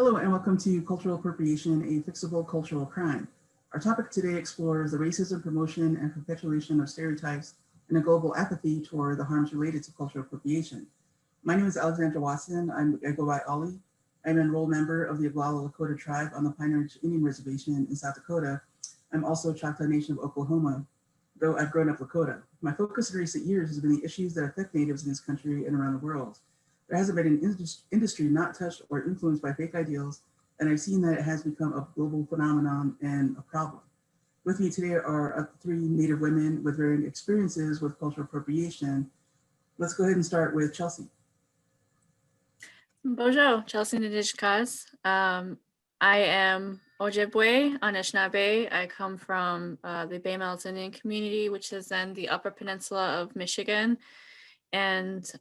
Hello and welcome to Cultural Appropriation, a Fixable Cultural Crime. Our topic today explores the racism, promotion, and perpetuation of stereotypes and a global apathy toward the harms related to cultural appropriation. My name is Alexandra Watson. I go by Ollie. I'm an enrolled member of the Oglala Lakota tribe on the Pine Ridge Indian Reservation in South Dakota. I'm also a Choctaw Nation of Oklahoma, though I've grown up Lakota. My focus in recent years has been the issues that affect Natives in this country and around the world. There hasn't been an industry not touched or influenced by fake ideals, and I've seen that it has become a global phenomenon and a problem. With me today are three Native women with varying experiences with cultural appropriation. Let's go ahead and start with Chelsea. Bonjour, Chelsea Nadishkas. I am Ojibwe, Anishinaabe. I come from the Bay Mountains Indian community, which is in the Upper Peninsula of Michigan. And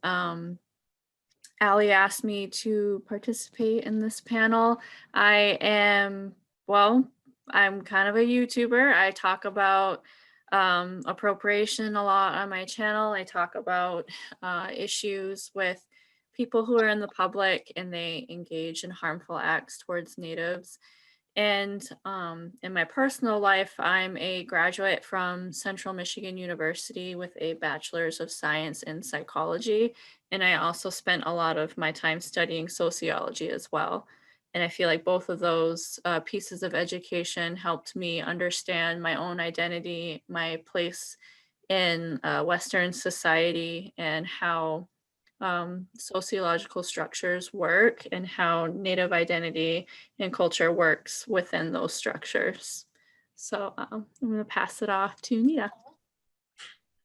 Allie asked me to participate in this panel. I'm kind of a YouTuber. I talk about appropriation a lot on my channel. I talk about issues with people who are in the public and they engage in harmful acts towards Natives. And in my personal life, I'm a graduate from Central Michigan University with a bachelor's of science in psychology. And I also spent a lot of my time studying sociology as well. And I feel like both of those pieces of education helped me understand my own identity, my place in Western society, and how sociological structures work and how Native identity and culture works within those structures. So I'm going to pass it off to Nita.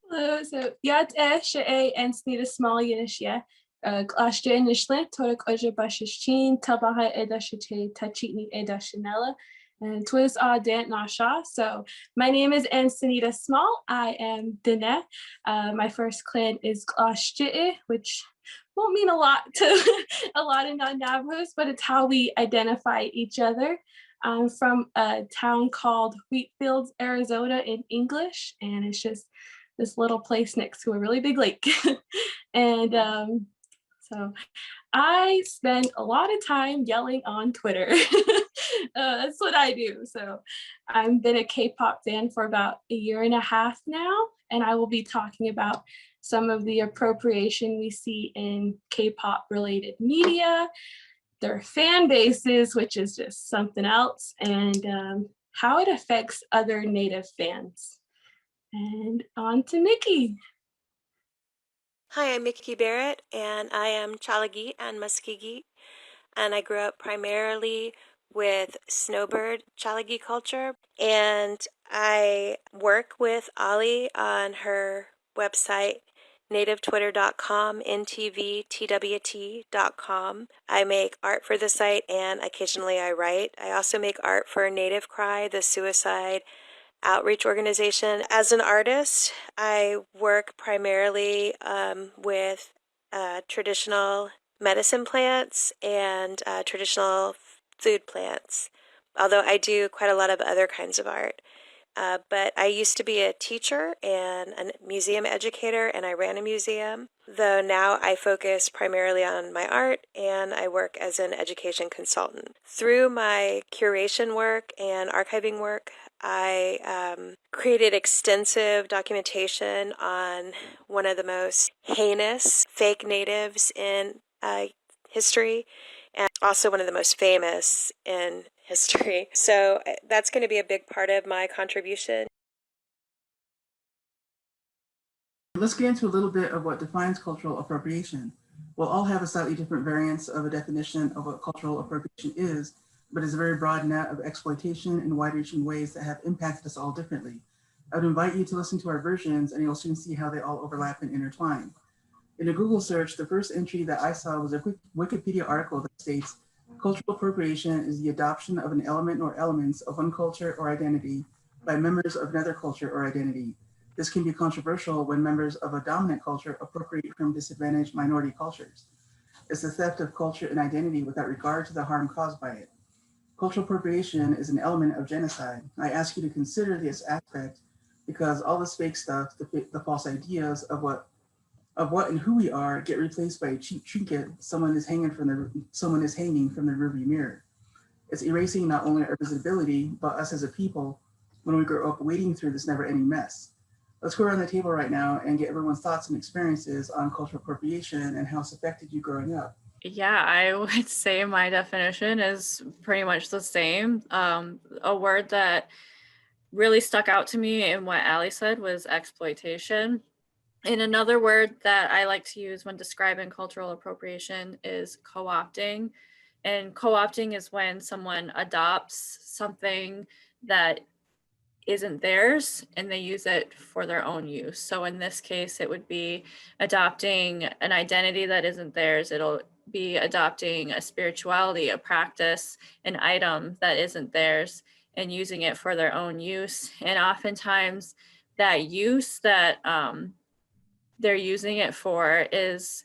Hello, so yat she'e and snida small yanishya. Glashja inishlant, torak oja bashishchin, tabaha edashite, tachitni edashinella, and twiz dant nasha. So my name is Anstanita Small. I am Dene. My first clan is Glashja, which won't mean a lot to a lot of non-Navajos, but it's how we identify each other. I'm from a town called Wheatfields, Arizona in English, and it's just this little place next to a really big lake. And so I spend a lot of time yelling on Twitter. That's what I do. So I've been a K-pop fan for about 1.5 years now, and I will be talking about some of the appropriation we see in K-pop related media, their fan bases, which is just something else, and how it affects other Native fans. And on to Mickey. Hi, I'm Mickey Barrett, and I am Chalagi and Muskegee, and I grew up primarily with snowbird Chalagi culture, and I work with Ollie on her website, nativetwitter.com, ntvtwt.com. I make art for the site, and occasionally I write. I also make art for Native Cry, the suicide outreach organization. As an artist, I work primarily with traditional medicine plants and traditional food plants, although I do quite a lot of other kinds of art. But I used to be a teacher and a museum educator, and I ran a museum, though now I focus primarily on my art and I work as an education consultant. Through my curation work and archiving work, I created extensive documentation on one of the most heinous fake Natives in history, and also one of the most famous in history. So that's going to be a big part of my contribution. Let's get into a little bit of what defines cultural appropriation. We'll all have a slightly different variance of a definition of what cultural appropriation is, but it's a very broad net of exploitation in wide-reaching ways that have impacted us all differently. I would invite you to listen to our versions, and you'll soon see how they all overlap and intertwine. In a Google search, the first entry that I saw was a quick Wikipedia article that states, cultural appropriation is the adoption of an element or elements of one culture or identity by members of another culture or identity. This can be controversial when members of a dominant culture appropriate from disadvantaged minority cultures. It's the theft of culture and identity without regard to the harm caused by it. Cultural appropriation is an element of genocide. I ask you to consider this aspect because all this fake stuff, the false ideas of what and who we are get replaced by a cheap trinket someone is hanging from the rearview mirror. It's erasing not only our visibility, but us as a people when we grow up wading through this never-ending mess. Let's go around the table right now and get everyone's thoughts and experiences on cultural appropriation and how it's affected you growing up. Yeah, I would say my definition is pretty much the same. A word that really stuck out to me in what Ali said was exploitation. And another word that I like to use when describing cultural appropriation is co-opting. And co-opting is when someone adopts something that isn't theirs and they use it for their own use. So in this case, it would be adopting an identity that isn't theirs. It'll be adopting a spirituality, a practice, an item that isn't theirs and using it for their own use. And oftentimes that use that they're using it for is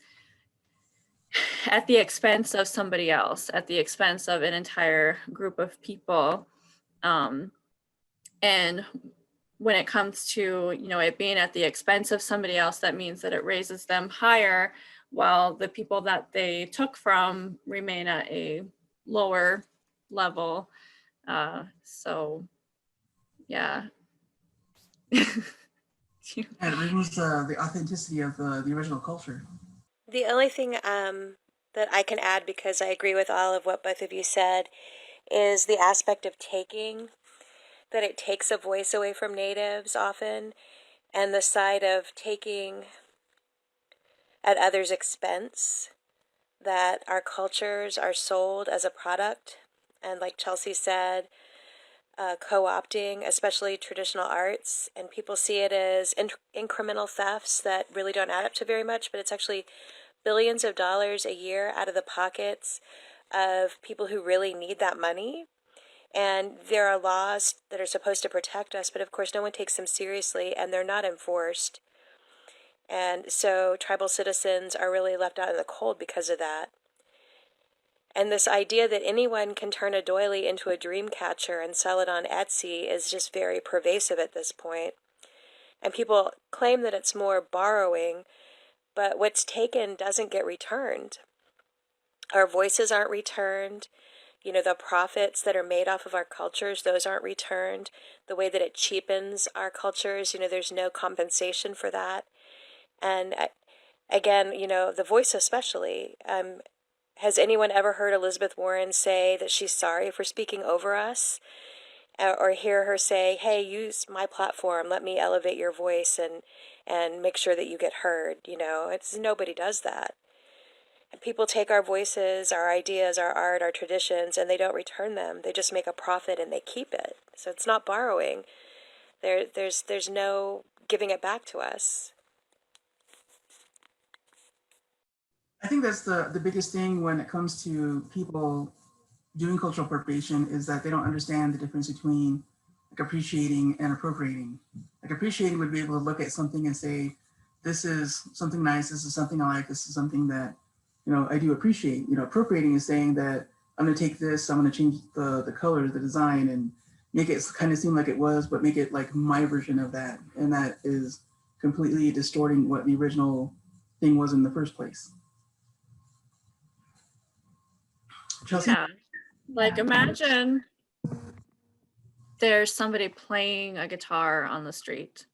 at the expense of somebody else, at the expense of an entire group of people. And when it comes to, it being at the expense of somebody else, that means that it raises them higher while the people that they took from remain at a lower level. So, yeah. And it removes the authenticity of the original culture. The only thing that I can add, because I agree with all of what both of you said, is the aspect of taking, that it takes a voice away from natives often, and the side of taking at others' expense, that our cultures are sold as a product, and like Chelsea said, co-opting, especially traditional arts, and people see it as incremental thefts that really don't add up to very much, but it's actually billions of dollars a year out of the pockets of people who really need that money. And there are laws that are supposed to protect us, but of course no one takes them seriously and they're not enforced. And so tribal citizens are really left out in the cold because of that. And this idea that anyone can turn a doily into a dream catcher and sell it on Etsy is just very pervasive at this point. And people claim that it's more borrowing, but what's taken doesn't get returned. Our voices aren't returned. The profits that are made off of our cultures, those aren't returned. The way that it cheapens our cultures, there's no compensation for that. And again, the voice especially. Has anyone ever heard Elizabeth Warren say that she's sorry for speaking over us? Or hear her say, hey, use my platform, let me elevate your voice and make sure that you get heard. Nobody does that. And people take our voices, our ideas, our art, our traditions, and they don't return them. They just make a profit and they keep it. So it's not borrowing. There's no giving it back to us. I think that's the biggest thing when it comes to people doing cultural appropriation is that they don't understand the difference between appreciating and appropriating. Appreciating would be able to look at something and say, this is something nice, this is something I like, this is something that, I do appreciate. Appropriating is saying that I'm gonna take this, I'm gonna change the color, the design, and make it kind of seem like it was, but make it like my version of that. And that is completely distorting what the original thing was in the first place. Chelsea? Yeah. Like imagine there's somebody playing a guitar on the street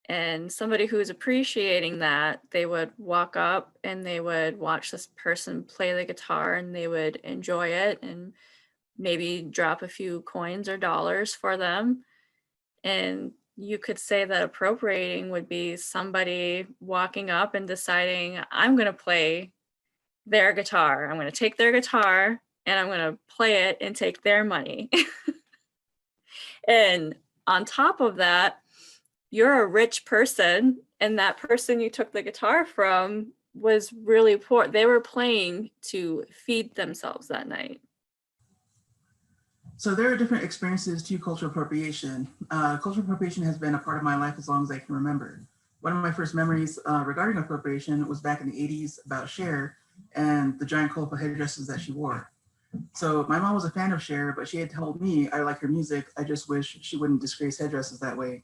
and somebody who's appreciating that, they would walk up and they would watch this person play the guitar and they would enjoy it and maybe drop a few coins or dollars for them. And you could say that appropriating would be somebody walking up and deciding, I'm going to play their guitar. I'm going to take their guitar and I'm going to play it and take their money. And on top of that, you're a rich person and that person you took the guitar from was really poor. They were playing to feed themselves that night. So there are different experiences to cultural appropriation. Cultural appropriation has been a part of my life as long as I can remember. One of my first memories regarding appropriation was back in the 80s about Cher and the giant colorful headdresses that she wore. So my mom was a fan of Cher, but she had told me, I like her music, I just wish she wouldn't disgrace headdresses that way.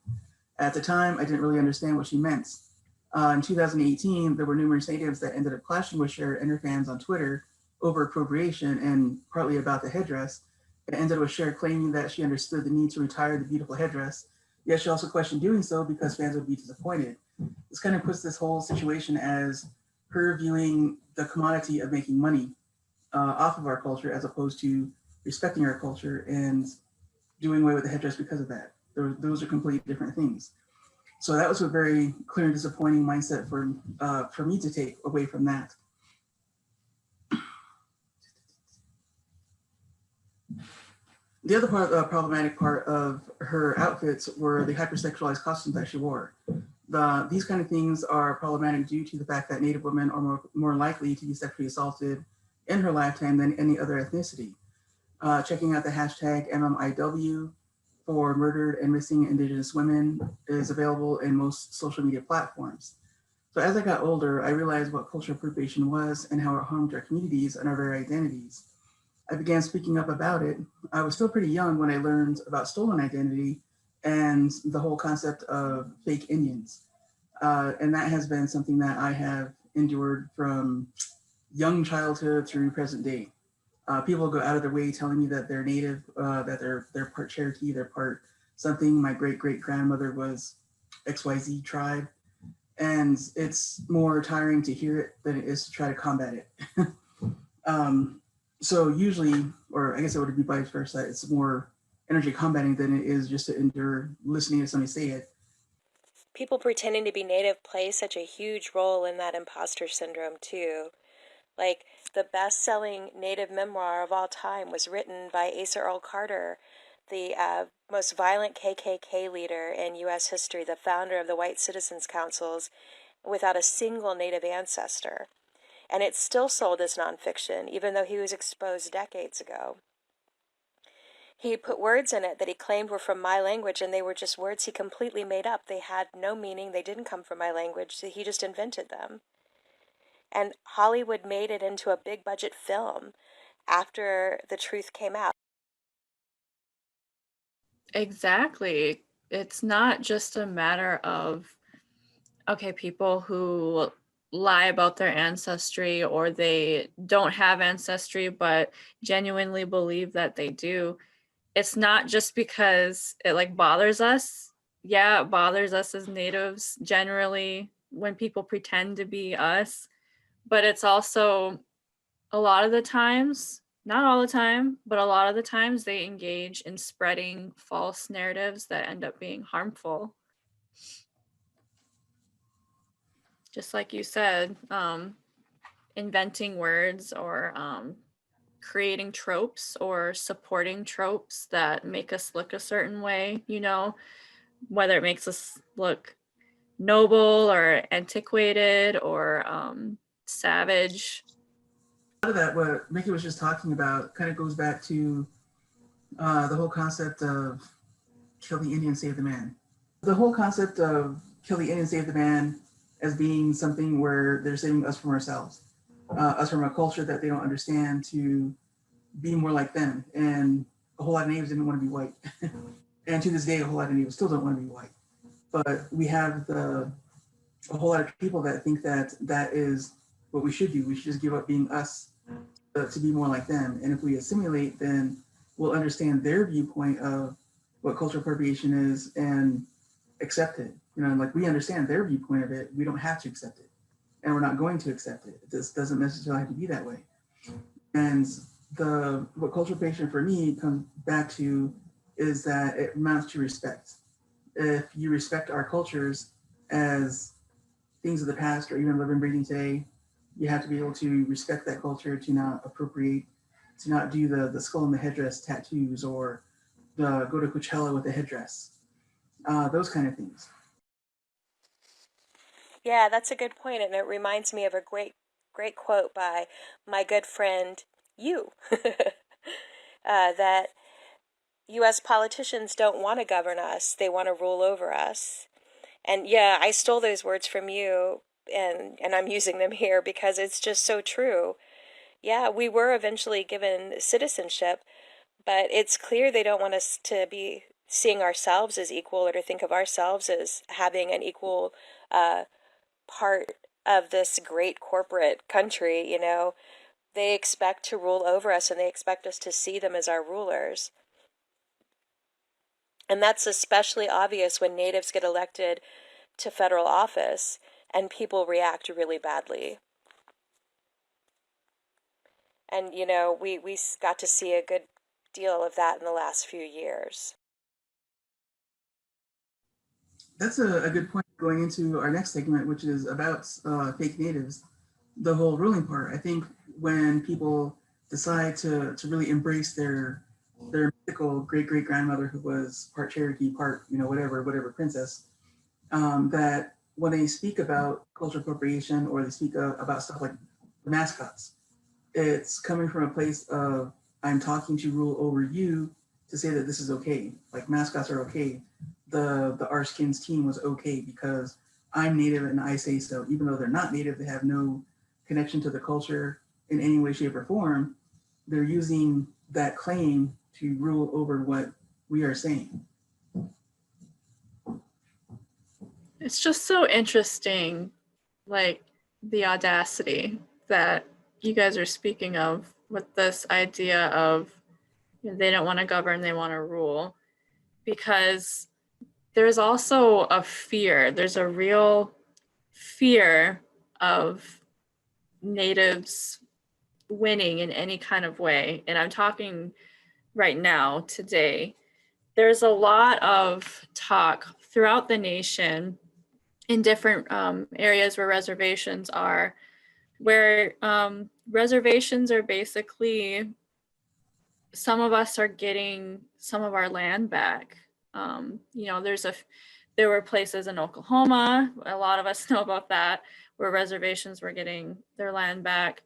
At the time, I didn't really understand what she meant. In 2018, there were numerous natives that ended up clashing with Cher and her fans on Twitter over appropriation and partly about the headdress. It ended with Cher claiming that she understood the need to retire the beautiful headdress, yet she also questioned doing so because fans would be disappointed. This kind of puts this whole situation as her viewing the commodity of making money off of our culture as opposed to respecting our culture and doing away with the headdress because of that. Those are completely different things. So that was a very clear and disappointing mindset for me to take away from that. The other problematic part of her outfits were the hypersexualized costumes that she wore. These kind of things are problematic due to the fact that Native women are more likely to be sexually assaulted in her lifetime than any other ethnicity. Checking out the hashtag MMIW for murdered and missing Indigenous women is available in most social media platforms. So as I got older, I realized what cultural appropriation was and how it harmed our communities and our very identities. I began speaking up about it. I was still pretty young when I learned about stolen identity and the whole concept of fake Indians. And that has been something that I have endured from young childhood through present day. People go out of their way telling me that they're Native, that they're part Cherokee, they're part something. My great-great-grandmother was XYZ tribe. And it's more tiring to hear it than it is to try to combat it. So usually, or I guess it would be vice versa, it's more energy combating than it is just to endure listening to somebody say it. People pretending to be Native play such a huge role in that imposter syndrome too. Like, the best-selling Native memoir of all time was written by Asa Earl Carter, the most violent KKK leader in U.S. history, the founder of the White Citizens Councils, without a single Native ancestor. And it's still sold as nonfiction, even though he was exposed decades ago. He put words in it that he claimed were from my language, and they were just words he completely made up. They had no meaning. They didn't come from my language. So he just invented them. And Hollywood made it into a big budget film after the truth came out. Exactly. It's not just a matter of, okay, people who lie about their ancestry or they don't have ancestry but genuinely believe that they do. It's not just because it like bothers us. Yeah, it bothers us as natives generally when people pretend to be us, but it's also a lot of the times, not all the time, but a lot of the times they engage in spreading false narratives that end up being harmful. Just like you said, inventing words or creating tropes or supporting tropes that make us look a certain way, you know, whether it makes us look noble or antiquated or savage. A lot of that, what Mickey was just talking about, kind of goes back to the whole concept of kill the Indian, save the man. The whole concept of kill the Indian, save the man as being something where they're saving us from ourselves, us from a culture that they don't understand, to be more like them. And a whole lot of natives didn't want to be white. And to this day, a whole lot of natives still don't want to be white. But we have a whole lot of people that think that that is what we should do. We should just give up being us to be more like them. And if we assimilate, then we'll understand their viewpoint of what cultural appropriation is and accept it. You know, like we understand their viewpoint of it. We don't have to accept it. And we're not going to accept it. This doesn't necessarily have to be that way. And what cultural appropriation for me comes back to is that it amounts to respect. If you respect our cultures as things of the past or even living, breathing today, you have to be able to respect that culture, to not appropriate, to not do the skull and the headdress tattoos or go to Coachella with a headdress, those kind of things. Yeah, that's a good point, and it reminds me of a great quote by my good friend, you, that U.S. politicians don't want to govern us. They want to rule over us. And yeah, I stole those words from you, and I'm using them here because it's just so true. Yeah, we were eventually given citizenship, but it's clear they don't want us to be seeing ourselves as equal or to think of ourselves as having an equal part of this great corporate country, you know. they expect to rule over us, and they expect us to see them as our rulers. And that's especially obvious when natives get elected to federal office and people react really badly. And, you know, we got to see a good deal of that in the last few years. That's a good point going into our next segment, which is about fake natives, the whole ruling part. I think when people decide to really embrace their mythical great-great-grandmother who was part Cherokee, part, you know, whatever princess, that when they speak about cultural appropriation or they speak about stuff like the mascots, it's coming from a place of, I'm talking to rule over you to say that this is okay. Like mascots are okay. The Our Skins team was okay because I'm native and I say so. Even though they're not native, they have no connection to the culture in any way, shape, or form. They're using that claim to rule over what we are saying. It's just so interesting, like the audacity that you guys are speaking of with this idea of, you know, they don't want to govern, they want to rule, because there's also a fear. There's a real fear of natives winning in any kind of way. And I'm talking right now, today. There's a lot of talk throughout the nation in different areas where reservations are, where reservations are basically, some of us are getting some of our land back. You know, there were places in Oklahoma, a lot of us know about that, where reservations were getting their land back.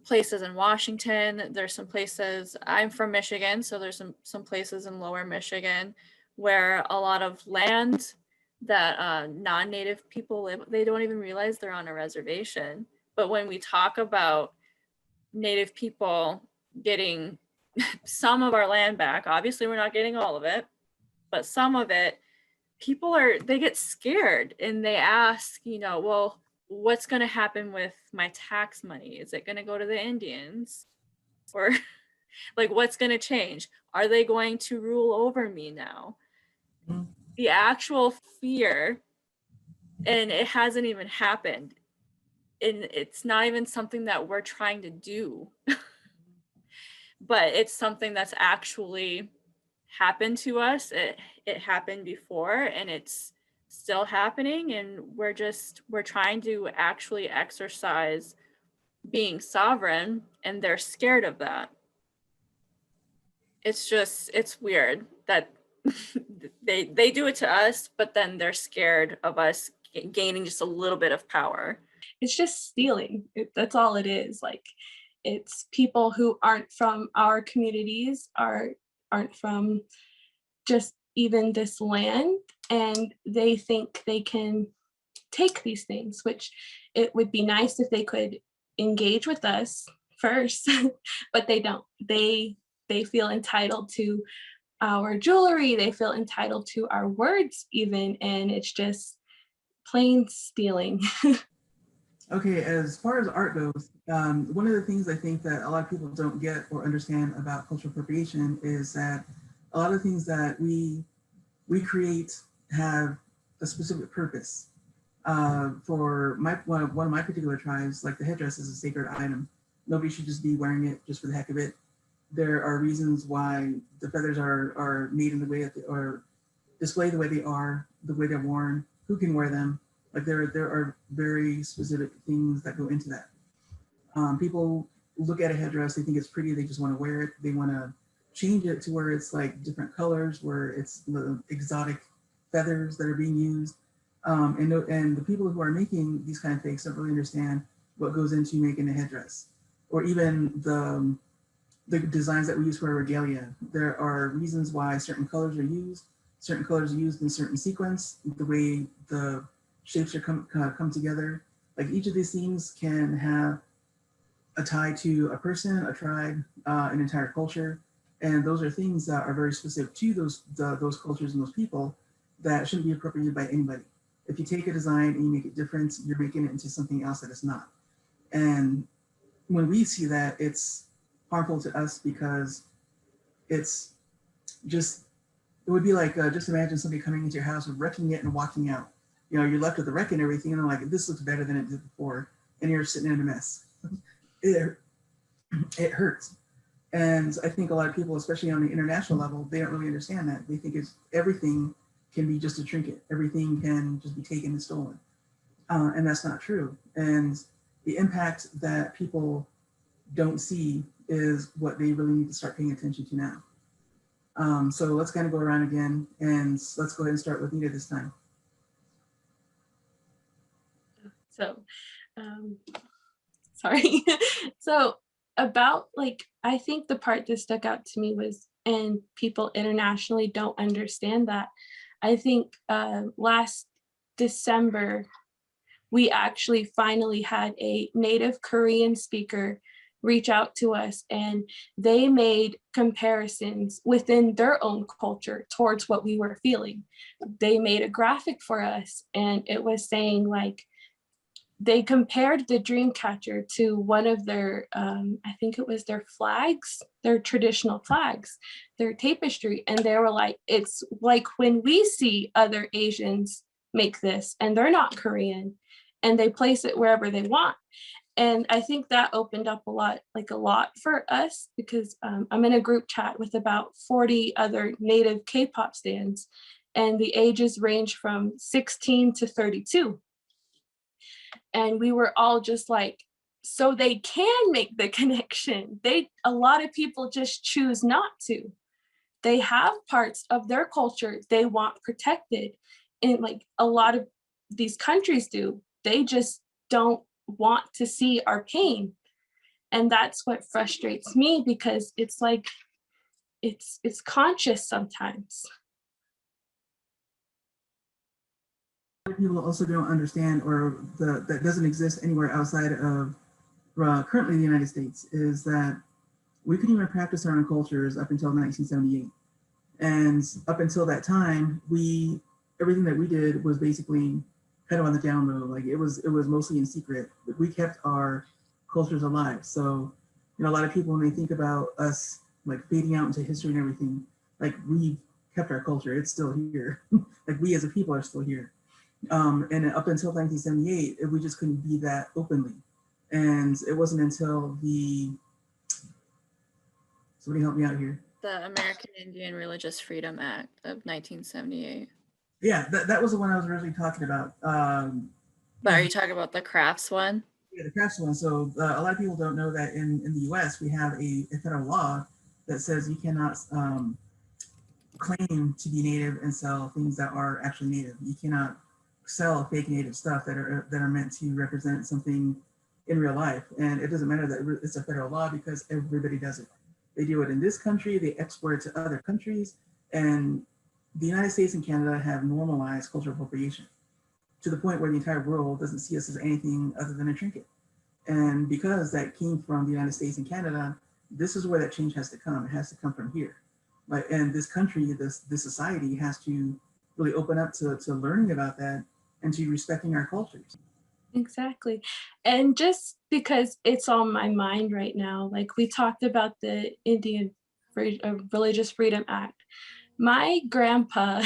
Places in Washington, there's some places, I'm from Michigan, so there's some places in lower Michigan where a lot of land that non-native people live, they don't even realize they're on a reservation. But when we talk about native people getting some of our land back, obviously we're not getting all of it, but some of it, they get scared and they ask, you know, well, what's going to happen with my tax money? Is it going to go to the Indians? Or like, what's going to change? Are they going to rule over me now? Mm-hmm. The actual fear, and it hasn't even happened. And it's not even something that we're trying to do, but it's something that's actually happened to us. It happened before and it's still happening, and we're trying to actually exercise being sovereign, and they're scared of that. It's weird that they do it to us, but then they're scared of us gaining just a little bit of power. It's just stealing. That's all it is. Like, it's people who aren't from our communities, aren't from just even this land, and they think they can take these things, which it would be nice if they could engage with us first, but they don't. They feel entitled to our jewelry, they feel entitled to our words even, and it's just plain stealing. Okay, as far as art goes, one of the things I think that a lot of people don't get or understand about cultural appropriation is that a lot of things that we create have a specific purpose. For one of my particular tribes, like the headdress is a sacred item. Nobody should just be wearing it just for the heck of it. There are reasons why the feathers are made in the way that they are, displayed the way they are, the way they're worn, who can wear them. Like there are very specific things that go into that. People look at a headdress, they think it's pretty, they just want to wear it. They want to change it to where it's like different colors, where it's the exotic feathers that are being used. And the people who are making these kind of fakes don't really understand what goes into making a headdress, or even the designs that we use for regalia. There are reasons why certain colors are used in certain sequence, the way the shapes are come together. Like each of these things can have a tie to a person, a tribe, an entire culture. And those are things that are very specific to those cultures and those people that shouldn't be appropriated by anybody. If you take a design and you make it different, you're making it into something else that it's not. And when we see that, it's harmful to us because it's just, it would be like, just imagine somebody coming into your house and wrecking it and walking out. You know, you're left with the wreck and everything, and they're like, this looks better than it did before, and you're sitting in a mess. It hurts. And I think a lot of people, especially on the international level, they don't really understand that. They think it's everything can be just a trinket. Everything can just be taken and stolen. And that's not true. And the impact that people don't see is what they really need to start paying attention to now. So let's kind of go around again, and let's go ahead and start with Nita this time. So, sorry. So about like, I think the part that stuck out to me was, and people internationally don't understand that. I think last December, we actually finally had a native Korean speaker reach out to us, and they made comparisons within their own culture towards what we were feeling. They made a graphic for us, and it was saying like, they compared the dreamcatcher to one of their, I think it was their flags, their traditional flags, their tapestry. And they were like, it's like when we see other Asians make this and they're not Korean and they place it wherever they want. And I think that opened up a lot for us, because I'm in a group chat with about 40 other native K-pop stans, and the ages range from 16 to 32. And we were all just like, so they can make the connection. A lot of people just choose not to. They have parts of their culture they want protected. And like a lot of these countries do, they just don't want to see our pain. And that's what frustrates me, because it's like, it's conscious sometimes. People also don't understand, or that doesn't exist anywhere outside of currently the United States, is that we couldn't even practice our own cultures up until 1978. And up until that time, everything that we did was basically kind of on the down low. Like it was mostly in secret, but we kept our cultures alive. So, you know, a lot of people, when they think about us like fading out into history and everything, like we kept our culture, it's still here. Like we as a people are still here. And up until 1978, we just couldn't be that openly. And it wasn't until somebody help me out here. The American Indian Religious Freedom Act of 1978. Yeah, that was the one I was originally talking about. But are you talking about the crafts one? Yeah, the crafts one. So a lot of people don't know that in the US, we have a federal law that says you cannot claim to be Native and sell things that are actually Native. You cannot sell fake Native stuff that are meant to represent something in real life. And it doesn't matter that it's a federal law, because everybody does it. They do it in this country, they export it to other countries, and the United States and Canada have normalized cultural appropriation to the point where the entire world doesn't see us as anything other than a trinket. And because that came from the United States and Canada, this is where that change has to come. It has to come from here. And this country, this society has to really open up to learning about that and to respecting our cultures. Exactly. And just because it's on my mind right now, like we talked about the Indian Religious Freedom Act. My grandpa,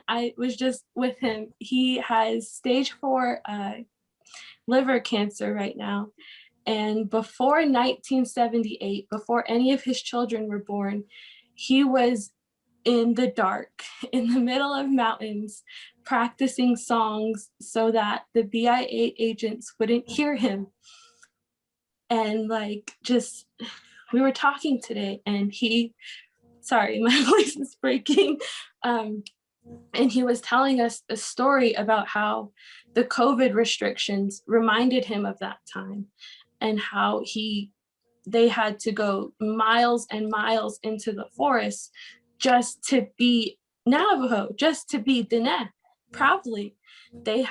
I was just with him. He has stage 4 liver cancer right now. And before 1978, before any of his children were born, he was in the dark, in the middle of mountains, practicing songs so that the BIA agents wouldn't hear him. And like, just, we were talking today, and sorry, my voice is breaking. And he was telling us a story about how the COVID restrictions reminded him of that time, and how they had to go miles and miles into the forest just to be Navajo, just to be Diné, proudly. They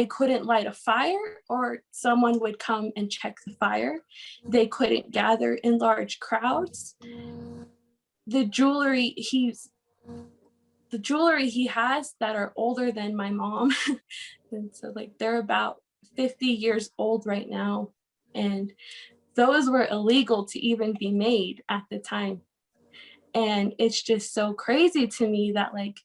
couldn't light a fire, or someone would come and check the fire. They couldn't gather in large crowds. The jewelry he has that are older than my mom, and so like they're about 50 years old right now, and those were illegal to even be made at the time. And it's just so crazy to me that, like,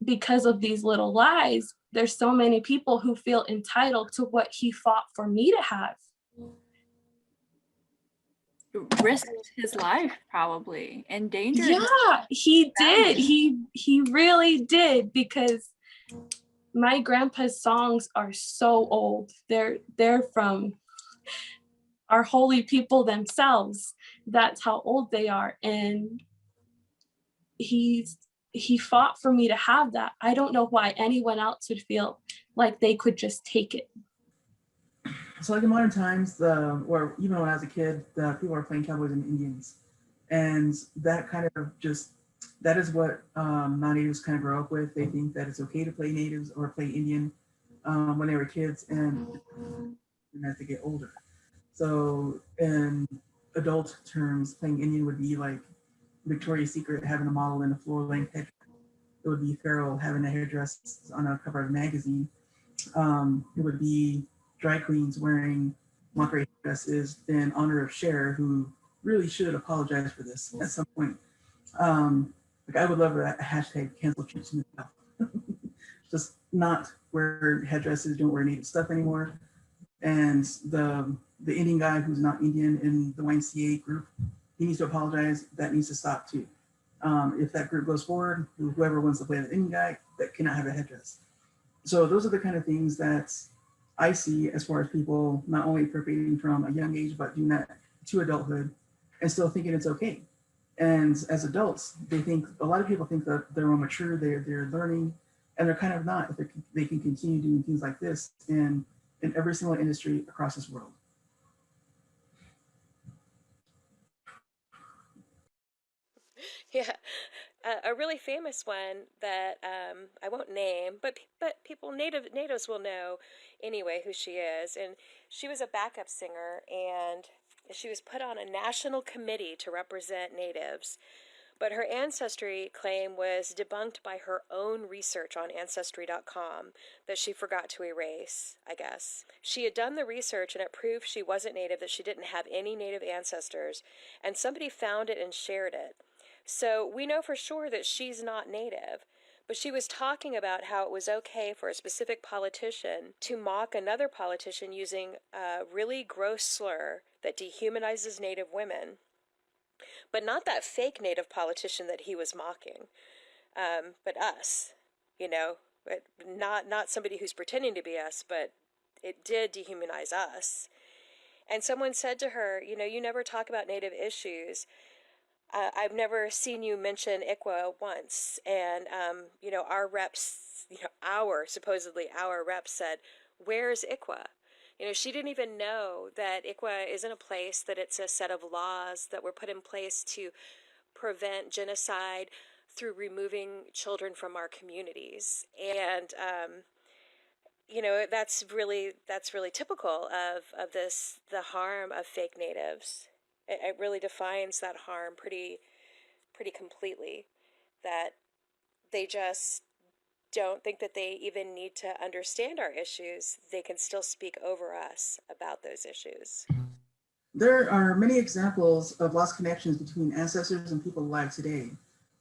because of these little lies, there's so many people who feel entitled to what he fought for me to have. Risked his life, probably, endangered. Yeah, he did. He really did, because my grandpa's songs are so old. They're from our holy people themselves. That's how old they are. And he fought for me to have that. I don't know why anyone else would feel like they could just take it. So like in modern times, or even when I was a kid, the people are playing cowboys and Indians. And that kind of just, that is what non-natives kind of grow up with. They think that it's okay to play natives or play Indian when they were kids and as they get older. So in adult terms, playing Indian would be like Victoria's Secret having a model in a floor-length headdress. It would be Pharaoh having a hairdress on a cover of a magazine. It would be drag queens wearing Montgomery dresses in honor of Cher, who really should apologize for this at some point. Like I would love a hashtag cancel troops in the South. Just not wear headdresses, don't wear native stuff anymore. And the Indian guy who's not Indian in the YMCA group, he needs to apologize. That needs to stop too. If that group goes forward, whoever wants to play the Indian guy, that cannot have a headdress. So those are the kind of things that I see as far as people not only appropriating from a young age, but doing that to adulthood and still thinking it's okay. And as adults, they think, a lot of people think that they're more mature, they're learning, and they're kind of not if they can continue doing things like this in every single industry across this world. Yeah, a really famous one that I won't name, but people natives will know anyway who she is. And she was a backup singer, and she was put on a national committee to represent natives. But her ancestry claim was debunked by her own research on Ancestry.com that she forgot to erase, I guess. She had done the research and it proved she wasn't native, that she didn't have any native ancestors, and somebody found it and shared it. So we know for sure that she's not native, but she was talking about how it was okay for a specific politician to mock another politician using a really gross slur that dehumanizes native women. But not that fake native politician that he was mocking, but us, not somebody who's pretending to be us, but it did dehumanize us. And someone said to her, you never talk about native issues. I've never seen you mention ICWA once. And, our reps, supposedly our reps said, where's ICWA? She didn't even know that ICWA isn't a place, that it's a set of laws that were put in place to prevent genocide through removing children from our communities. And, that's really typical of the harm of fake natives. It really defines that harm pretty completely, that they just don't think that they even need to understand our issues. They can still speak over us about those issues. There are many examples of lost connections between ancestors and people alive today.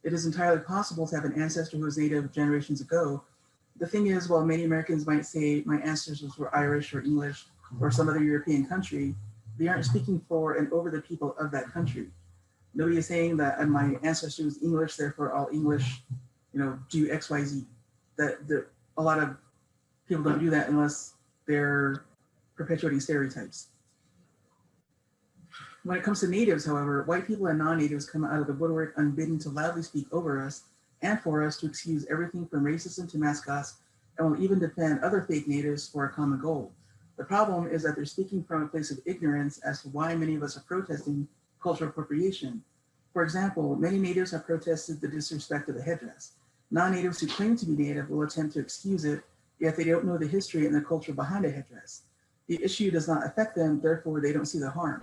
It is entirely possible to have an ancestor who was native generations ago. The thing is, while many Americans might say my ancestors were Irish or English or some other European country, they aren't speaking for and over the people of that country. Nobody is saying that my ancestor was English, therefore all English, do X, Y, Z. A lot of people don't do that unless they're perpetuating stereotypes. When it comes to natives, however, white people and non-natives come out of the woodwork unbidden to loudly speak over us and for us to excuse everything from racism to mascots, and will even defend other fake natives for a common goal. The problem is that they're speaking from a place of ignorance as to why many of us are protesting cultural appropriation. For example, many natives have protested the disrespect of the headdress. Non-natives who claim to be native will attempt to excuse it, yet they don't know the history and the culture behind a headdress. The issue does not affect them, therefore they don't see the harm.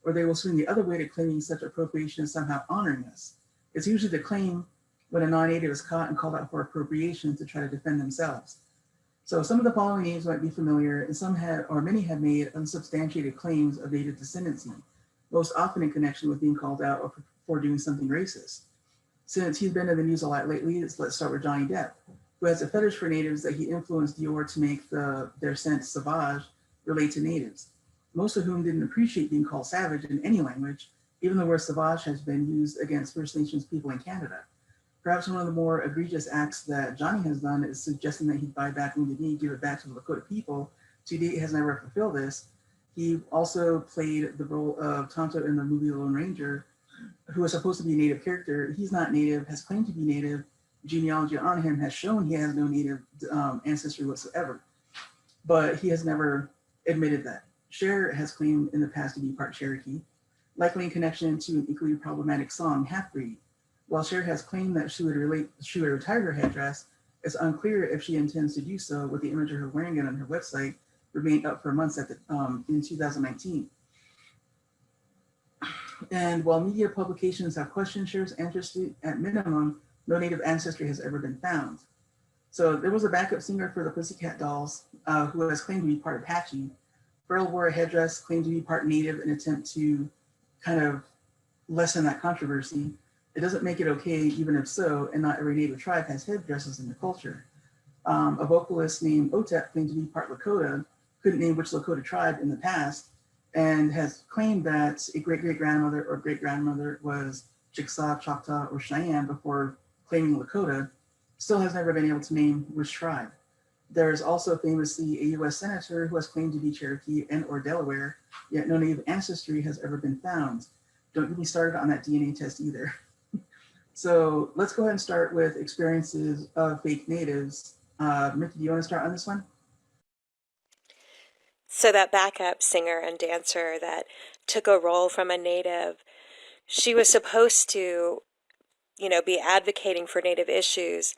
Or they will swing the other way to claiming such appropriation is somehow honoring us. It's usually the claim when a non-native is caught and called out for appropriation to try to defend themselves. So some of the following names might be familiar, and some had, or many have made unsubstantiated claims of Native descendancy, most often in connection with being called out or for doing something racist. Since he's been in the news a lot lately, let's start with Johnny Depp, who has a fetish for natives that he influenced Dior to make their scent Sauvage relate to natives, most of whom didn't appreciate being called savage in any language, even the word Sauvage has been used against First Nations people in Canada. Perhaps one of the more egregious acts that Johnny has done is suggesting that he'd buy back Wounded Knee, give it back to the Lakota people. To date, has never fulfilled this. He also played the role of Tonto in the movie Lone Ranger, who was supposed to be a Native character. He's not Native, has claimed to be Native. Genealogy on him has shown he has no Native ancestry whatsoever, but he has never admitted that. Cher has claimed in the past to be part Cherokee, likely in connection to an equally problematic song, Half-Breed. While Cher has claimed that she would retire her headdress, it's unclear if she intends to do so, with the image of her wearing it on her website remained up for months in 2019. And while media publications have questioned Cher's ancestry, at minimum, no Native ancestry has ever been found. So there was a backup singer for the Pussycat Dolls who has claimed to be part Apache. Pearl wore a headdress, claimed to be part Native in an attempt to kind of lessen that controversy. It doesn't make it okay, even if so, and not every Native tribe has headdresses in the culture. A vocalist named Otep claimed to be part Lakota, couldn't name which Lakota tribe in the past, and has claimed that a great-great-grandmother or great-grandmother was Chickasaw, Choctaw, or Cheyenne before claiming Lakota, still has never been able to name which tribe. There's also famously a US senator who has claimed to be Cherokee and or Delaware, yet no Native ancestry has ever been found. Don't get me started on that DNA test either. So let's go ahead and start with experiences of fake natives. Mickey, do you want to start on this one? So that backup singer and dancer that took a role from a native, she was supposed to, be advocating for native issues,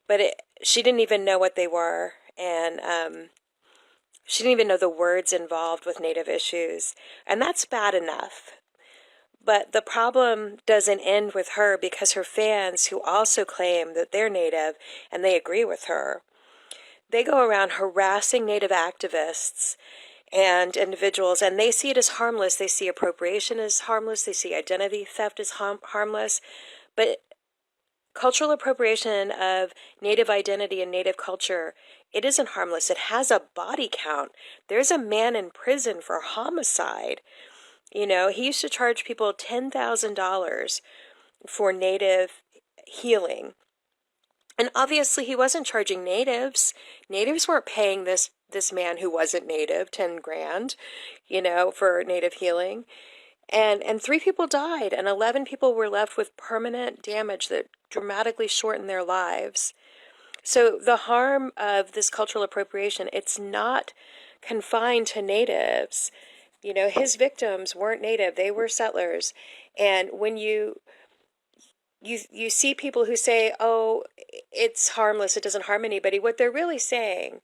but she didn't even know what they were, and she didn't even know the words involved with native issues, and that's bad enough. But the problem doesn't end with her, because her fans, who also claim that they're Native and they agree with her, they go around harassing Native activists and individuals, and they see it as harmless. They see appropriation as harmless. They see identity theft as harmless. But cultural appropriation of Native identity and Native culture, it isn't harmless. It has a body count. There's a man in prison for homicide. He used to charge people $10,000 for Native healing. And obviously he wasn't charging natives. Natives weren't paying this man who wasn't native $10,000, for Native healing. And 3 people died, and 11 people were left with permanent damage that dramatically shortened their lives. So the harm of this cultural appropriation, it's not confined to natives. His victims weren't native, they were settlers. And when you see people who say, oh, it's harmless, it doesn't harm anybody, what they're really saying,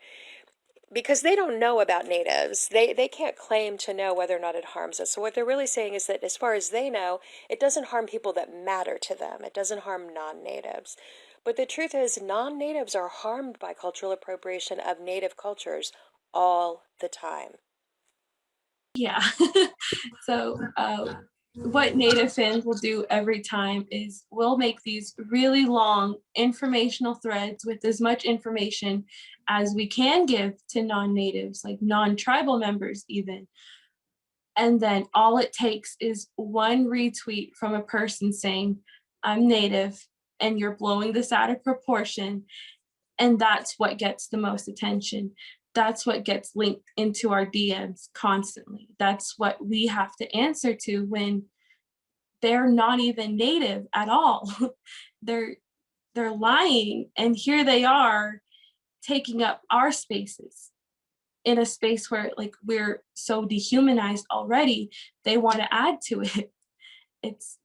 because they don't know about natives, they can't claim to know whether or not it harms us. So what they're really saying is that as far as they know, it doesn't harm people that matter to them. It doesn't harm non-natives. But the truth is, non-natives are harmed by cultural appropriation of native cultures all the time. Yeah. So what Native fans will do every time is we'll make these really long informational threads with as much information as we can give to non-natives, like non-tribal members even. And then all it takes is one retweet from a person saying, I'm Native and you're blowing this out of proportion. And that's what gets the most attention. That's what gets linked into our DMs constantly. That's what we have to answer to when they're not even native at all. They're lying, and here they are taking up our spaces in a space where we're so dehumanized already. They want to add to it. It's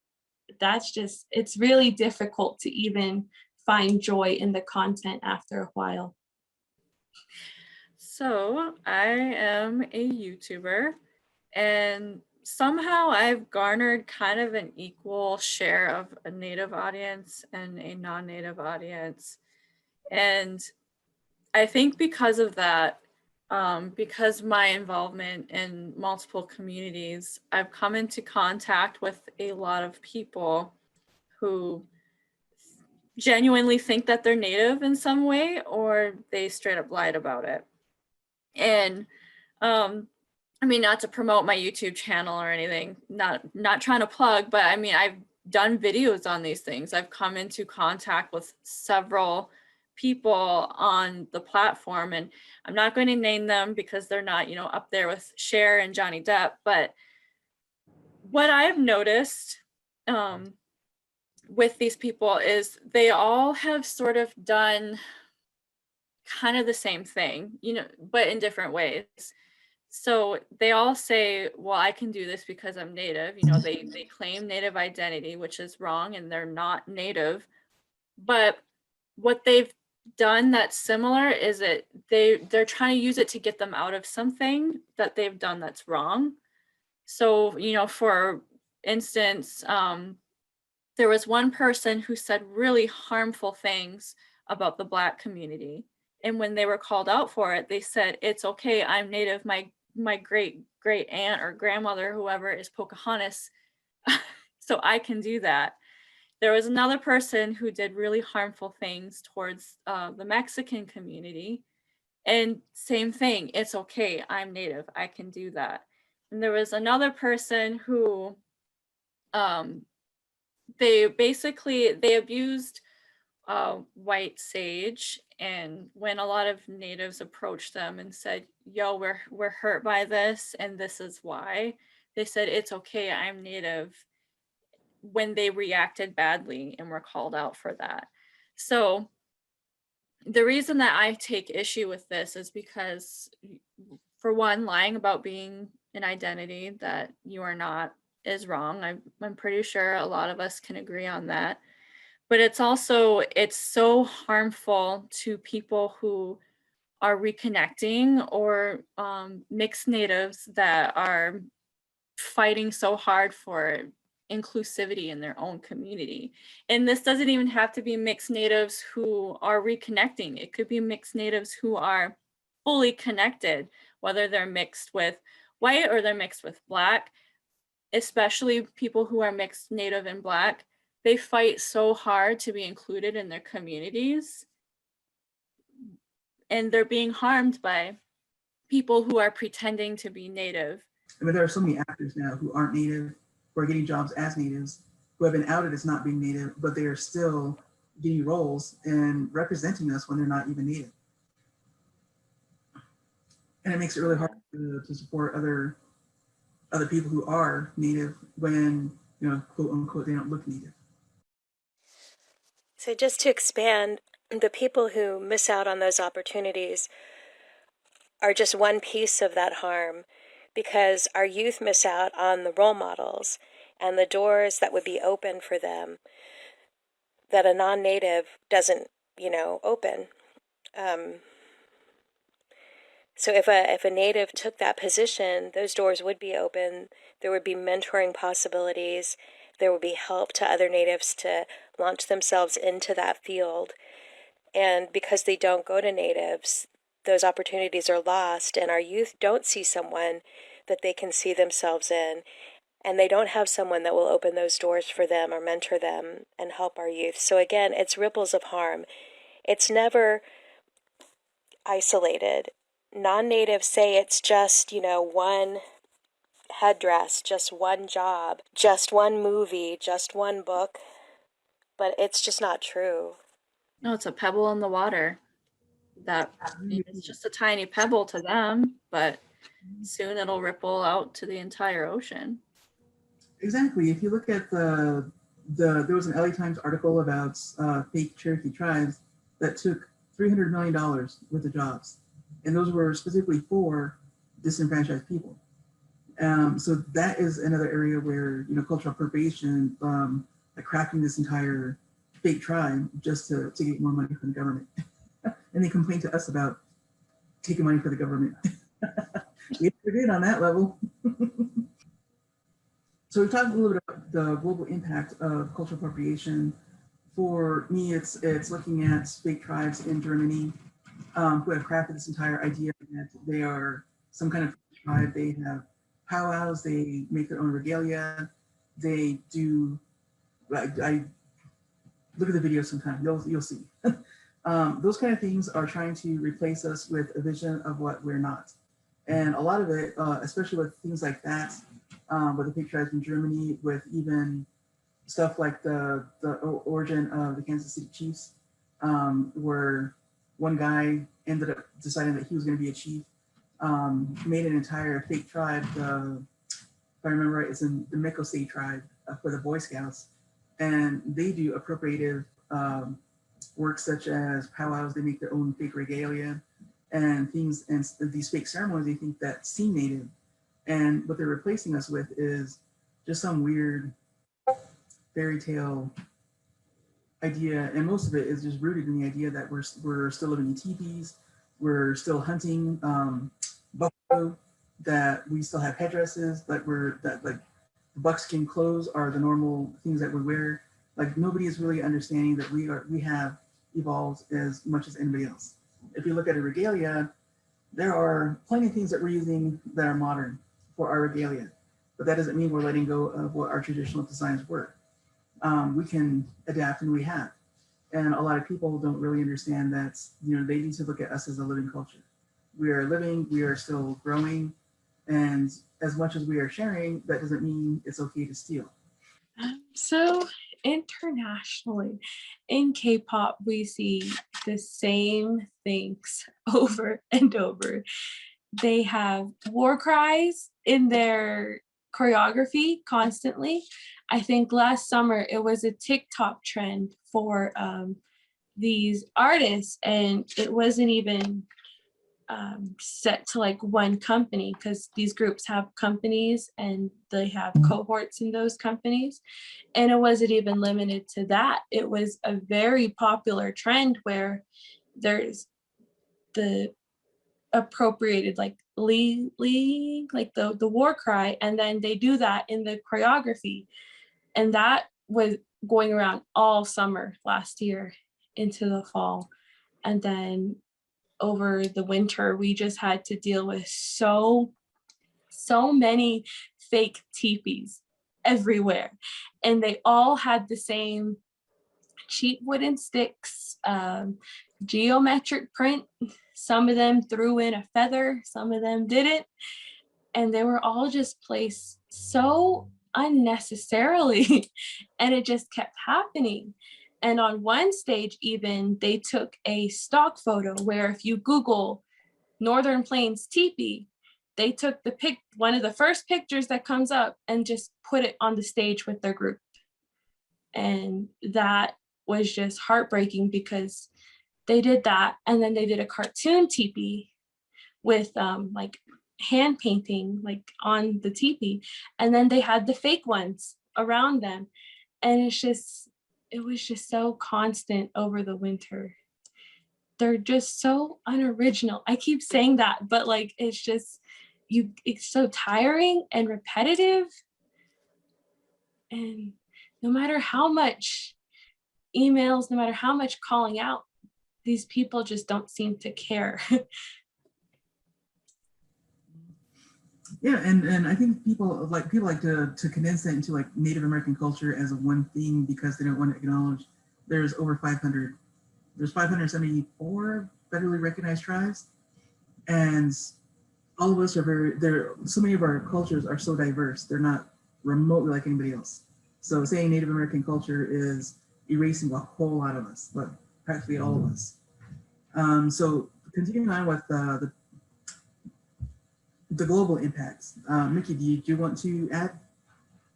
really difficult to even find joy in the content after a while. So I am a YouTuber, and somehow I've garnered kind of an equal share of a native audience and a non-native audience. And I think because of that, because my involvement in multiple communities, I've come into contact with a lot of people who genuinely think that they're Native in some way, or they straight up lied about it. And I mean, not to promote my YouTube channel or anything, not trying to plug, but I mean, I've done videos on these things. I've come into contact with several people on the platform, and I'm not going to name them because they're not, you know, up there with Cher and Johnny Depp. But what I've noticed with these people is they all have sort of done kind of the same thing, you know, but in different ways. So they all say, well, I can do this because I'm Native. You know, they claim Native identity, which is wrong, and they're not Native. But what they've done that's similar is that they're trying to use it to get them out of something that they've done that's wrong. So, you know, for instance, there was one person who said really harmful things about the Black community. And when they were called out for it, they said, it's okay, I'm Native. My great aunt or grandmother, whoever, is Pocahontas, so I can do that. There was another person who did really harmful things towards the Mexican community, and same thing, it's okay, I'm Native, I can do that. And there was another person who they abused white sage, and when a lot of Natives approached them and said, yo, we're hurt by this and this is why, they said, it's okay, I'm Native, when they reacted badly and were called out for that. So the reason that I take issue with this is because, for one, lying about being an identity that you are not is wrong. I'm pretty sure a lot of us can agree on that. But it's so harmful to people who are reconnecting, or mixed Natives that are fighting so hard for inclusivity in their own community. And this doesn't even have to be mixed Natives who are reconnecting. It could be mixed Natives who are fully connected, whether they're mixed with white or they're mixed with Black, especially people who are mixed Native and Black. They fight so hard to be included in their communities, and they're being harmed by people who are pretending to be Native. I mean, there are so many actors now who aren't Native, who are getting jobs as Natives, who have been outed as not being Native, but they are still getting roles and representing us when they're not even Native. And it makes it really hard to support other people who are Native when, you know, quote unquote, they don't look Native. So just to expand, the people who miss out on those opportunities are just one piece of that harm, because our youth miss out on the role models and the doors that would be open for them that a non-Native doesn't, you know, open. So if a Native took that position, those doors would be open. There would be mentoring possibilities. There would be help to other Natives to launch themselves into that field. And because they don't go to Natives, those opportunities are lost, and our youth don't see someone that they can see themselves in, and they don't have someone that will open those doors for them or mentor them and help our youth. So again, it's ripples of harm. It's never isolated. Non-Natives say it's just, you know, one headdress, just one job, just one movie, just one book, but it's just not true. No, it's a pebble in the water. That it's just a tiny pebble to them, but soon it'll ripple out to the entire ocean. Exactly. If you look at there was an LA Times article about fake Cherokee tribes that took $300 million worth of jobs, and those were specifically for disenfranchised people. So that is another area where, you know, cultural appropriation, like crafting this entire fake tribe just to get more money from the government. And they complain to us about taking money for the government. We did on that level. So we talked a little bit about the global impact of cultural appropriation. For me, it's looking at fake tribes in Germany, who have crafted this entire idea that they are some kind of tribe. They have powwows, they make their own regalia, they do, I look at the video sometime, you'll see. Those kind of things are trying to replace us with a vision of what we're not. And a lot of it, especially with things like that, with the pig tribes in Germany, with even stuff like the origin of the Kansas City Chiefs, where one guy ended up deciding that he was going to be a chief, made an entire fake tribe. If I remember right, it's in the Mikose tribe for the Boy Scouts, and they do appropriative work such as powwows. They make their own fake regalia and things, and these fake ceremonies they think that seem native, and what they're replacing us with is just some weird fairy tale idea, and most of it is just rooted in the idea that we're still living in teepees, we're still hunting buffalo, that we still have headdresses, that like buckskin clothes are the normal things that we wear. Like nobody is really understanding that we have evolved as much as anybody else. If you look at a regalia, there are plenty of things that we're using that are modern for our regalia, but that doesn't mean we're letting go of what our traditional designs were. We can adapt, and we have. And a lot of people don't really understand that, you know, they need to look at us as a living culture. We are living, we are still growing, and as much as we are sharing, that doesn't mean it's okay to steal. So internationally, in K-pop, we see the same things over and over. They have war cries in their choreography constantly. I think last summer it was a TikTok trend for these artists, and it wasn't even set to like one company, because these groups have companies and they have cohorts in those companies, and it wasn't even limited to that. It was a very popular trend where there's the appropriated like like the war cry, and then they do that in the choreography, and that was going around all summer last year into the fall. And then over the winter, we just had to deal with so many fake teepees everywhere, and they all had the same cheap wooden sticks, geometric print. Some of them threw in a feather, some of them didn't, and they were all just placed so unnecessarily, and it just kept happening. And on one stage even, they took a stock photo where if you Google Northern Plains teepee, they took one of the first pictures that comes up and just put it on the stage with their group. And that was just heartbreaking, because they did that, and then they did a cartoon teepee with like hand painting like on the teepee, and then they had the fake ones around them, and it was just so constant over the winter. They're just so unoriginal. I keep saying that, but like it's so tiring and repetitive, and no matter how much emails, no matter how much calling out, these people just don't seem to care. Yeah, and I think people like to condense that into like Native American culture as a one thing, because they don't want to acknowledge there's 574 federally recognized tribes, and all of us are so many of our cultures are so diverse, they're not remotely like anybody else. So saying Native American culture is erasing a whole lot of us, but practically all of us. So continuing on with the global impacts. Mickey, do you want to add?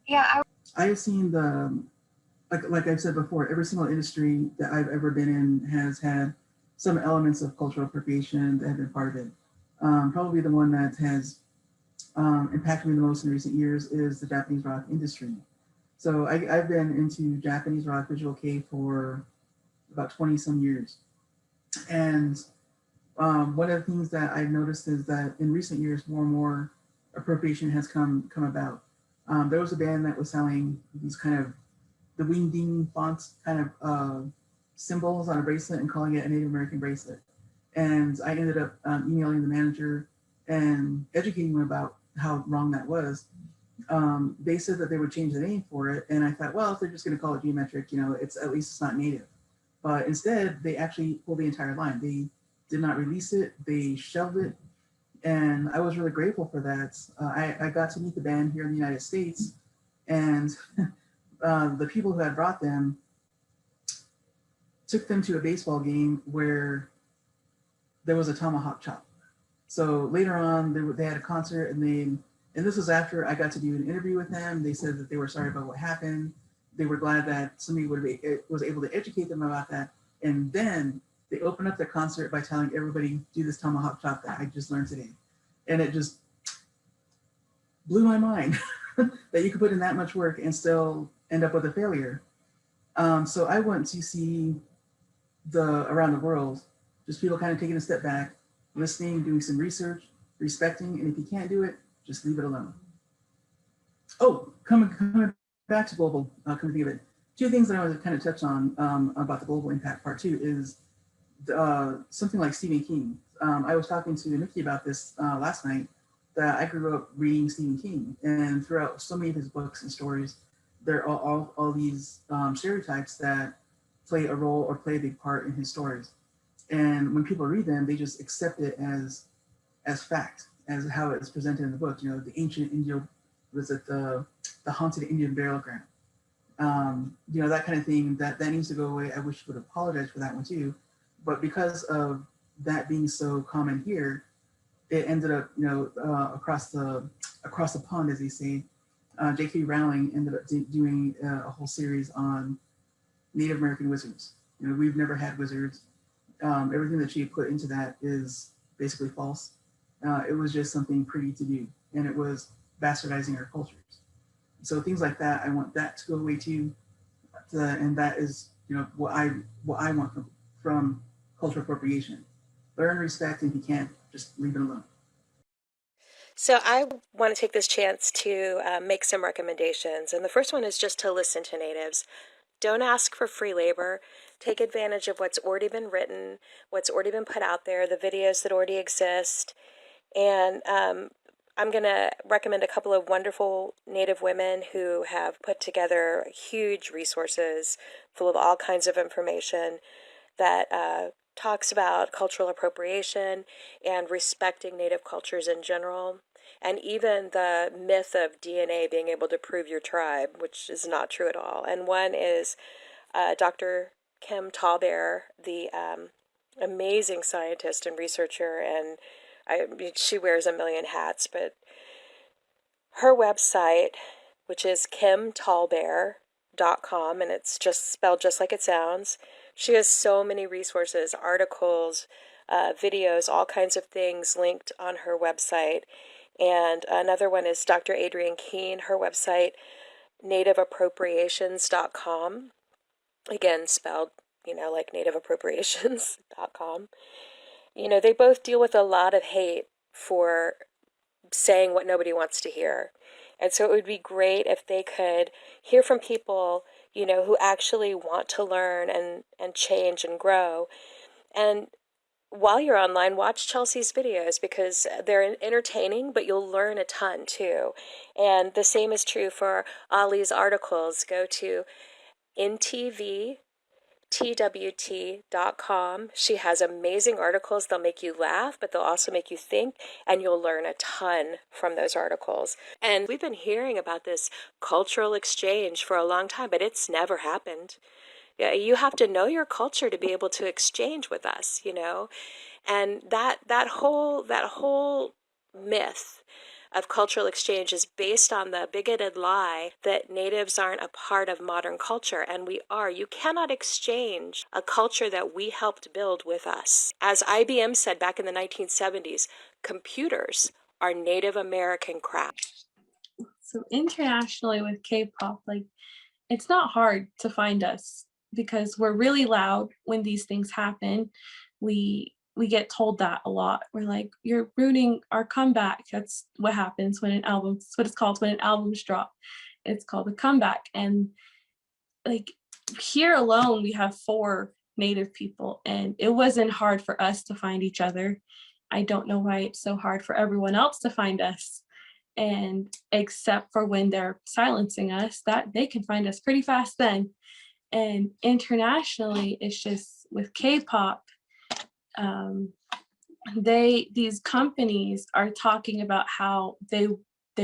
Yeah, I have seen like I've said before, every single industry that I've ever been in has had some elements of cultural appropriation that have been part of it. Probably the one that has impacted me the most in recent years is the Japanese rock industry. So I've been into Japanese rock visual kei for about 20 some years. And one of the things that I've noticed is that in recent years, more and more appropriation has come about. There was a band that was selling these kind of the wing ding font kind of symbols on a bracelet and calling it a Native American bracelet. And I ended up emailing the manager and educating them about how wrong that was. They said that they would change the name for it. And I thought, well, if they're just going to call it geometric, you know, it's at least it's not native. But instead, they actually pulled the entire line. They did not release it. They shelved it. And I was really grateful for that. I got to meet the band here in the United States. And the people who had brought them took them to a baseball game where there was a tomahawk chop. So later on, they had a concert, and this was after I got to do an interview with them. They said that they were sorry about what happened. They were glad that somebody was able to educate them about that. And then they opened up their concert by telling everybody, do this tomahawk chop that I just learned today. And it just blew my mind that you could put in that much work and still end up with a failure. So I went to see around the world, just people kind of taking a step back, listening, doing some research, respecting, and if you can't do it, just leave it alone. Oh, coming back to global, come to think of it, two things that I want to kind of touch on about the global impact part two is something like Stephen King. I was talking to Nikki about this last night, that I grew up reading Stephen King, and throughout so many of his books and stories, there are all these stereotypes that play a role or play a big part in his stories. And when people read them, they just accept it as fact, as how it's presented in the book. You know, the ancient Indian, the haunted Indian burial ground. You know, that kind of thing, that needs to go away. I wish you would apologize for that one too. But because of that being so common here, it ended up, you know, across the pond, as they say. J.K. Rowling ended up doing a whole series on Native American wizards. You know, we've never had wizards. Everything that she put into that is basically false. It was just something pretty to do, and it was bastardizing our cultures. So things like that, I want that to go away too. And that is, you know, what I want from cultural appropriation. Learn, respect, and if you can't, just leave it alone. So I want to take this chance to make some recommendations. And the first one is just to listen to natives. Don't ask for free labor. Take advantage of what's already been written, what's already been put out there, the videos that already exist. And I'm going to recommend a couple of wonderful Native women who have put together huge resources full of all kinds of information that talks about cultural appropriation and respecting Native cultures in general, and even the myth of DNA being able to prove your tribe, which is not true at all. And one is Dr. Kim Tallbear, the amazing scientist and researcher, and she wears a million hats, but her website, which is kimtallbear.com, and it's just spelled just like it sounds. She has so many resources, articles, videos, all kinds of things linked on her website. And another one is Dr. Adrienne Keene, her website, nativeappropriations.com. Again, spelled, you know, like nativeappropriations.com. You know, they both deal with a lot of hate for saying what nobody wants to hear. And so it would be great if they could hear from people, you know, who actually want to learn and change and grow. And while you're online, watch Chelsea's videos because they're entertaining, but you'll learn a ton too. And the same is true for Ali's articles. Go to ntvtwt.com. She has amazing articles. They'll make you laugh, but they'll also make you think, and you'll learn a ton from those articles. And we've been hearing about this cultural exchange for a long time, but it's never happened. You have to know your culture to be able to exchange with us, you know. And that whole myth of cultural exchange is based on the bigoted lie that natives aren't a part of modern culture, and we are. You cannot exchange a culture that we helped build with us. As IBM said back in the 1970s, computers are Native American crap. So internationally with K-pop, like, it's not hard to find us because we're really loud when these things happen. We get told that a lot. We're like, you're ruining our comeback. That's what happens when it's what it's called when an album's dropped. It's called a comeback. And like here alone, we have 4 Native people, and it wasn't hard for us to find each other. I don't know why it's so hard for everyone else to find us. And except for when they're silencing us, that they can find us pretty fast then. And internationally, it's just with K-pop, these companies are talking about how they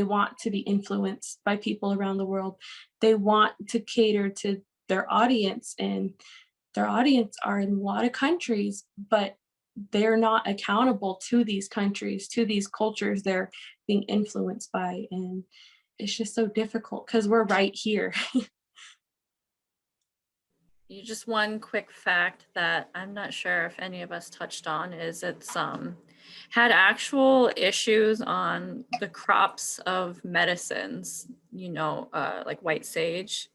want to be influenced by people around the world. They want to cater to their audience, and their audience are in a lot of countries, but they're not accountable to these countries, to these cultures they're being influenced by. And it's just so difficult because we're right here. Just one quick fact that I'm not sure if any of us touched on is it's had actual issues on the crops of medicines, like white sage.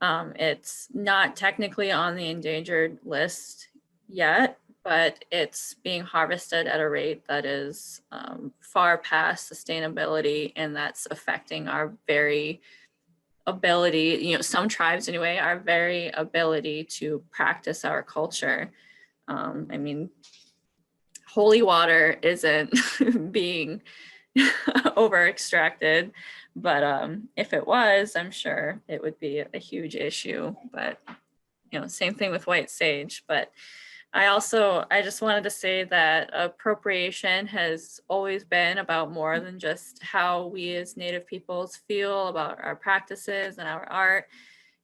It's not technically on the endangered list yet, but it's being harvested at a rate that is far past sustainability, and that's affecting our very ability, some tribes anyway, our very ability to practice our culture. I mean, holy water isn't being over extracted, but if it was, I'm sure it would be a huge issue. But same thing with white sage. But I just wanted to say that appropriation has always been about more than just how we as Native peoples feel about our practices and our art.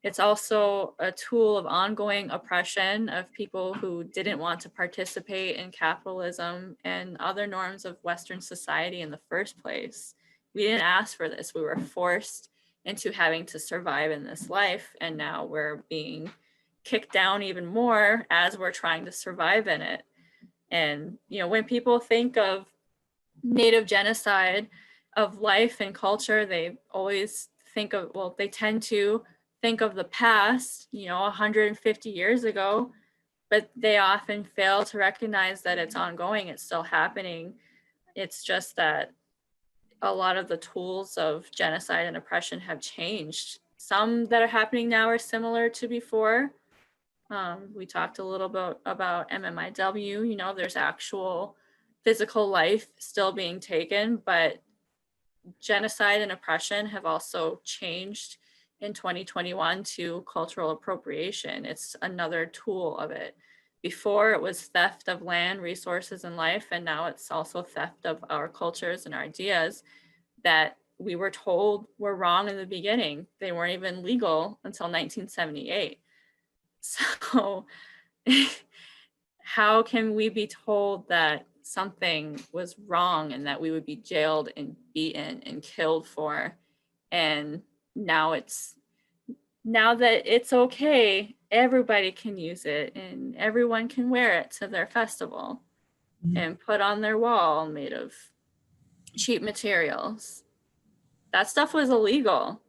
It's also a tool of ongoing oppression of people who didn't want to participate in capitalism and other norms of Western society in the first place. We didn't ask for this. We were forced into having to survive in this life, and now we're being kicked down even more as we're trying to survive in it. And when people think of Native genocide of life and culture, they always think of, they tend to think of the past, 150 years ago, but they often fail to recognize that it's ongoing, it's still happening. It's just that a lot of the tools of genocide and oppression have changed. Some that are happening now are similar to before. We talked a little bit about MMIW, there's actual physical life still being taken, but genocide and oppression have also changed in 2021 to cultural appropriation. It's another tool of it. Before it was theft of land, resources, and life, and now it's also theft of our cultures and our ideas that we were told were wrong in the beginning. They weren't even legal until 1978. So how can we be told that something was wrong and that we would be jailed and beaten and killed for? And now that it's okay, everybody can use it and everyone can wear it to their festival and put on their wall made of cheap materials. That stuff was illegal.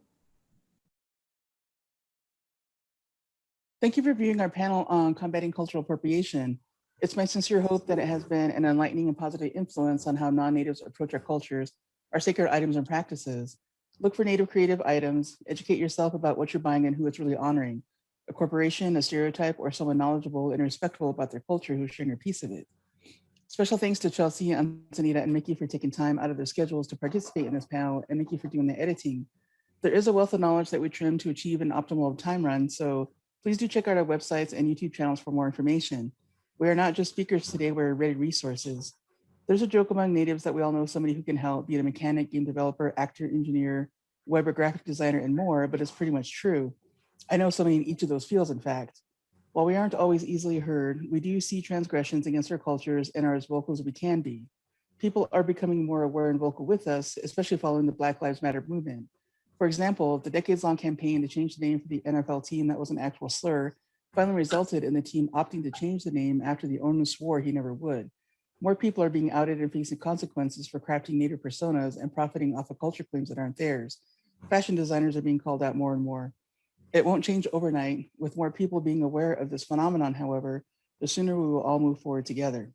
Thank you for viewing our panel on combating cultural appropriation. It's my sincere hope that it has been an enlightening and positive influence on how non-natives approach our cultures, our sacred items and practices. Look for Native creative items, educate yourself about what you're buying and who it's really honoring. A corporation, a stereotype, or someone knowledgeable and respectful about their culture who's sharing a piece of it. Special thanks to Chelsea, Antonita, and Mickey for taking time out of their schedules to participate in this panel, and Mickey for doing the editing. There is a wealth of knowledge that we trim to achieve an optimal time run, so please do check out our websites and YouTube channels for more information. We are not just speakers today, we're ready resources. There's a joke among natives that we all know somebody who can help, be it a mechanic, game developer, actor, engineer, web or graphic designer, and more, but it's pretty much true. I know somebody in each of those fields, in fact. While we aren't always easily heard, we do see transgressions against our cultures and are as vocal as we can be. People are becoming more aware and vocal with us, especially following the Black Lives Matter movement. For example, the decades-long campaign to change the name for the NFL team that was an actual slur finally resulted in the team opting to change the name after the owner swore he never would. More people are being outed and facing consequences for crafting Native personas and profiting off of culture claims that aren't theirs. Fashion designers are being called out more and more. It won't change overnight. With more people being aware of this phenomenon, however, the sooner we will all move forward together.